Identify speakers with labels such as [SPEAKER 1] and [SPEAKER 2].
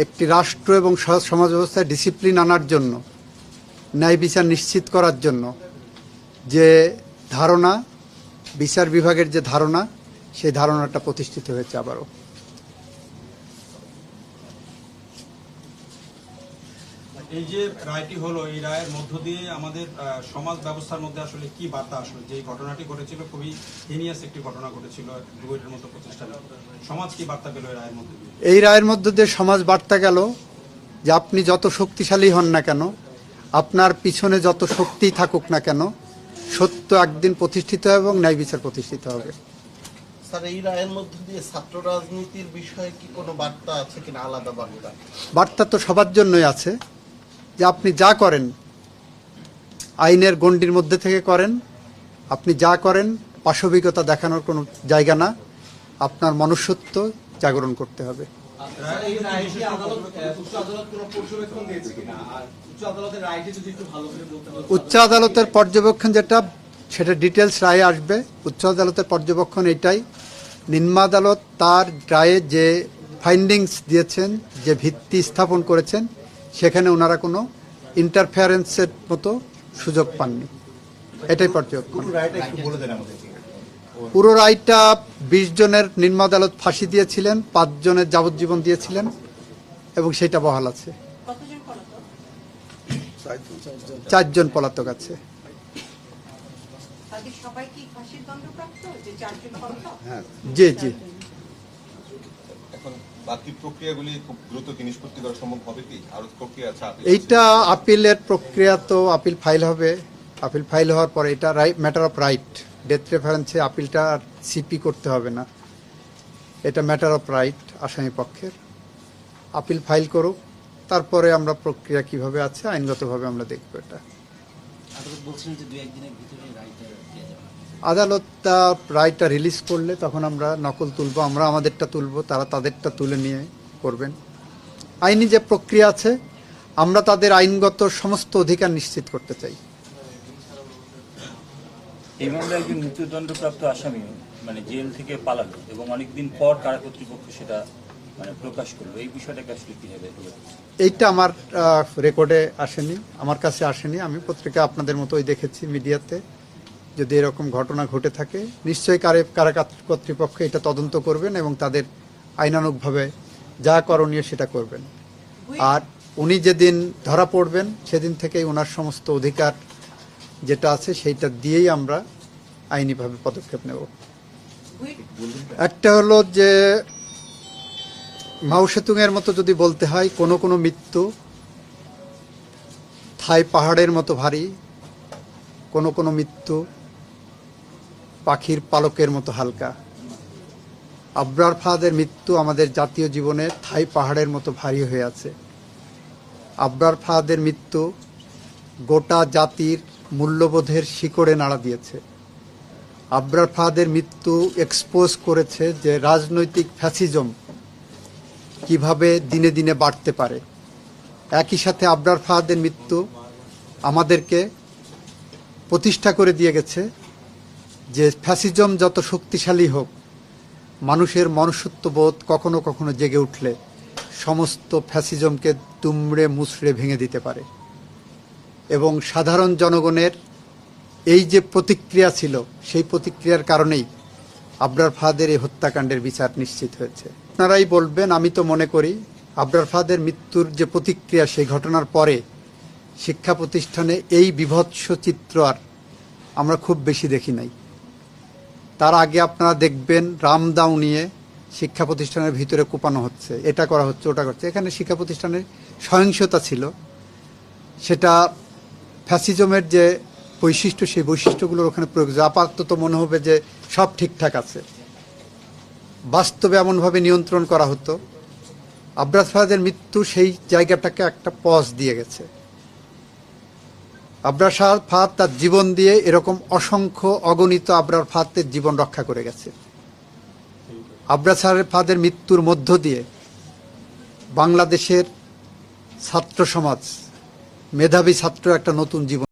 [SPEAKER 1] একটি রাষ্ট্র এবং সমাজ ব্যবস্থায় ডিসিপ্লিন আনার জন্য, ন্যায় বিচার নিশ্চিত করার জন্য যে ধারণা, বিচার বিভাগের যে ধারণা, সেই ধারণাটা প্রতিষ্ঠিত হয়েছে আবারও।
[SPEAKER 2] এই যে রায়টি হলো, এই রায়ের মধ্য দিয়ে আমাদের সমাজ ব্যবস্থার মধ্যে আসলে কি বার্তা আসলো? যে ঘটনাটি ঘটেছিল খুবই হিনিয়াস একটি ঘটনা ঘটেছিল, ডুয়েটের মতো প্রতিষ্ঠান, সমাজ কি বার্তা পেল এই রায়ের মধ্যে দিয়ে?
[SPEAKER 1] এই রায়ের মধ্য দিয়ে সমাজ বার্তা গেল যে আপনি যত শক্তিশালী হন না কেন, আপনার পিছনে যত শক্তি থাকুক না কেন, সত্য একদিন প্রতিষ্ঠিত হবে এবং ন্যায় বিচার প্রতিষ্ঠিত হবে।
[SPEAKER 3] স্যার, এই রায়ের মধ্য দিয়ে ছাত্র রাজনীতির বিষয়ে কি কোনো বার্তা আছে কিনা, আলাদা বার্তা?
[SPEAKER 1] বার্তা তো সবার জন্যই আছে, যে আপনি যা করেন আইনের গণ্ডির মধ্যে থেকে করেন, আপনি যা করেন পাশবিকতা দেখানোর কোনো জায়গা না, আপনার মনুষ্যত্ব জাগরণ করতে হবে। উচ্চ আদালতের পর্যবেক্ষণ যেটা, সেটা ডিটেলস রায়ে আসবে। উচ্চ আদালতের পর্যবেক্ষণ এটাই, নিম্ন আদালত তার রায়ে যে ফাইন্ডিংস দিয়েছেন, যে ভিত্তি স্থাপন করেছেন, সেখানে ওনারা কোনো ইন্টারফেয়ারেন্সের মতো সুযোগ পাননি, এটাই পর্যবেক্ষণ। পুরো রায়টা 20 জনের নিম্ন আদালত ফাঁসি দিয়েছিলেন, 5 জনের যাবজ্জীবন দিয়েছিলেন এবং সেটা বহাল আছে। 4 জন পলাতক আছে। জি জি।
[SPEAKER 4] বাকি প্রক্রিয়াগুলি খুব দ্রুত কি নিষ্পত্তি করা সম্ভব হবে কি? আরো প্রক্রিয়া আছে?
[SPEAKER 1] এইটা আপিলের প্রক্রিয়া, তো আপিল ফাইল হবে। আপিল ফাইল হওয়ার পরে এটা ম্যাটার অফ রাইট, ডেথ রেফারেন্সে আপিলটা আর সিপি করতে হবে না, এটা ম্যাটার অফ রাইট আসামি পক্ষের। আপিল ফাইল করুক, তারপরে আমরা প্রক্রিয়া কিভাবে আছে আইনগতভাবে আমরা দেখব। এটা আদালত রায়টা রিলিজ করলে তখন আমরা নকল তুলব, আমরা আমাদেরটা তুলব, তারা তাদেরটা তুলে নিয়ে করবেন। আইনি যে প্রক্রিয়া আছে, আমরা তাদের আইনগত সমস্ত অধিকার নিশ্চিত করতে চাই।
[SPEAKER 5] এই মামলায় একজন মৃত্যুদণ্ডপ্রাপ্ত আসামি মানে জেল থেকে পালালো এবং অনেকদিন পর কারা কর্তৃপক্ষ সেটা মানে প্রকাশ করলো, এই বিষয়টাকে আসলে কি হবে?
[SPEAKER 1] এইটা আমার রেকর্ডে আসেনি, আমার কাছে আসেনি। আমি পত্রিকা আপনাদের মতোই দেখেছি, মিডিয়াতে। যদি এরকম ঘটনা ঘটে থাকে, নিশ্চয়ই কারা কর্তৃপক্ষ এটা তদন্ত করবেন এবং তাদের আইনানুগভাবে যা করণীয় সেটা করবেন। আর উনি যেদিন ধরা পড়বেন সেদিন থেকেই ওনার সমস্ত অধিকার যেটা আছে সেইটা দিয়েই আমরা আইনিভাবে পদক্ষেপ নেব। একটা হলো যে মাও সেতুংয়ের মতো যদি বলতে হয়, কোনো কোনো মৃত্যু থাই পাহাড়ের মতো ভারী, কোনো কোনো মৃত্যু পাখির পালকের মতো হালকা। আবরার ফাহাদের মৃত্যু আমাদের জাতীয় জীবনে থাই পাহাড়ের মতো ভারী হয়ে আছে। আবরার ফাহাদের মৃত্যু গোটা জাতির মূল্যবোধের শিকড়ে নাড়া দিয়েছে। আবরার ফাহাদের মৃত্যু এক্সপোজ করেছে যে রাজনৈতিক ফ্যাসিজম কিভাবে দিনে দিনে বাড়তে পারে। একই সাথে আবরার ফাহাদের মৃত্যু আমাদেরকে প্রতিষ্ঠা করে দিয়ে গেছে যে ফ্যাসিজম যত শক্তিশালী হোক, মানুষের মনুষ্যত্ববোধ কখনো কখনো জেগে উঠলে সমস্ত ফ্যাসিজমকে দুমড়ে মুচড়ে ভেঙে দিতে পারে। এবং সাধারণ জনগণের এই যে প্রতিক্রিয়া ছিল, সেই প্রতিক্রিয়ার কারণেই আবরার ফাহাদের এই হত্যাকাণ্ডের বিচার নিশ্চিত হয়েছে। আপনারাই বলবেন, আমি তো মনে করি আবরার ফাহাদের মৃত্যুর যে প্রতিক্রিয়া, সেই ঘটনার পরে শিক্ষা প্রতিষ্ঠানে এই বিভৎস চিত্র আর আমরা খুব বেশি দেখি নাই। তার আগে আপনারা দেখবেন রামদাও নিয়ে শিক্ষা প্রতিষ্ঠানের ভিতরে কোপানো হচ্ছে, এটা করা হচ্ছে, ওটা করছে। এখানে শিক্ষা প্রতিষ্ঠানের সহিংসতা ছিল, সেটা ফ্যাসিজমের যে বৈশিষ্ট্য, সেই বৈশিষ্ট্যগুলোর ওখানে প্রয়োগ। আপাতত মনে হবে যে সব ঠিকঠাক আছে, বাস্তবে এমনভাবে নিয়ন্ত্রণ করা হতো। আবরার ফাহাদের মৃত্যু সেই জায়গাটাকে একটা পজ দিয়ে গেছে। আবরার ফাহাদ তার জীবন দিয়ে এরকম অসংখ্য অগণিত আবরার ফাহাদের জীবন রক্ষা করে গেছে। আবরার ফাহাদের মৃত্যুর মধ্য দিয়ে বাংলাদেশের ছাত্র সমাজ, মেধাবী ছাত্র একটা নতুন জীবন